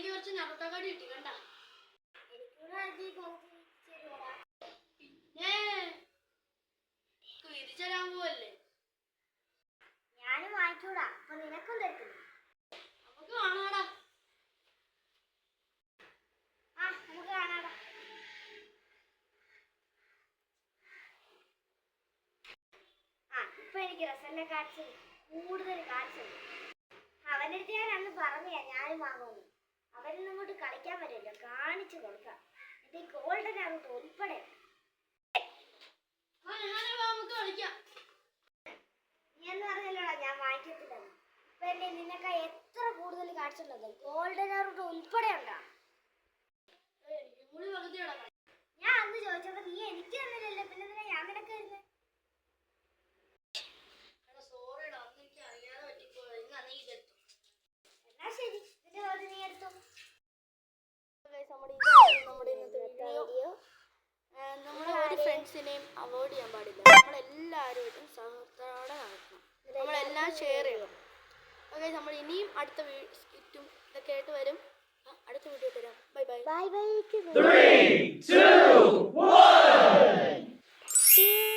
എനിക്ക് കുറച്ച് ഞറട്ടക്കാടി കിട്ടി കണ്ട. പിന്നെ തിരിച്ചരാൻ പോവല്ലേ? ഞാനും വാങ്ങിക്കൂടാ. അപ്പൊ നിനക്കും തരത്തില്ല. നമുക്ക് കാണാടാ. നമുക്ക് കാണാടാ. ഇപ്പൊ എനിക്ക് റസലിനെ കാണിച്ചു കൂടുതൽ കാണിച്ചുണ്ട്. അവൻ്റെ അടുത്ത് ഞാൻ അന്ന് പറഞ്ഞാ ഞാനും വാങ്ങുന്നു. അവരൊന്നും ഇങ്ങോട്ട് കളിക്കാൻ പറ്റില്ല. കാണിച്ചു കൊടുക്കാം. എന്നിട്ട് ഈ ഗോൾഡൻ ആറുട്ട് ഉൾപ്പെടെ നീ എന്ന് പറഞ്ഞല്ലോടാ ഞാൻ വാങ്ങിക്കത്തില്ലെന്ന്. ഇപ്പൊ എന്റെ നിന്നൊക്കെ എത്ര കൂടുതൽ കാണിച്ചിട്ടുള്ളത് ഗോൾഡൻ ആറുട്ട് ഉൾപ്പെടെ ഉണ്ടാ. ഞാൻ അന്ന് ചോദിച്ചപ്പോ നീ എനിക്ക് തന്നില്ലല്ലോ. പിന്നെ എന്തിനാ ഞാൻ നിനക്ക് തരുന്നത്? എന്നാ ശരി, ഇതിന്റെ തോത് നീ എടുത്തു. നമ്മുടെ ഇന്നത്തെ വീഡിയോ. നമ്മൾ ഒരു ഫ്രണ്ട്സിനെയും അവോയ്ഡ് ചെയ്യാൻ പാടില്ല. നമ്മളെല്ലാവരും സഹോദരത്തോടെ നടക്കണം. നമ്മളെല്ലാം ഷെയർ ചെയ്യണം. ഓക്കെ, നമ്മൾ ഇനിയും അടുത്ത സ്കിറ്റും ഇതൊക്കെ ആയിട്ട് വരും. അടുത്ത വീഡിയോ തരാം. Bye bye. Bye bye. 3, 2, 1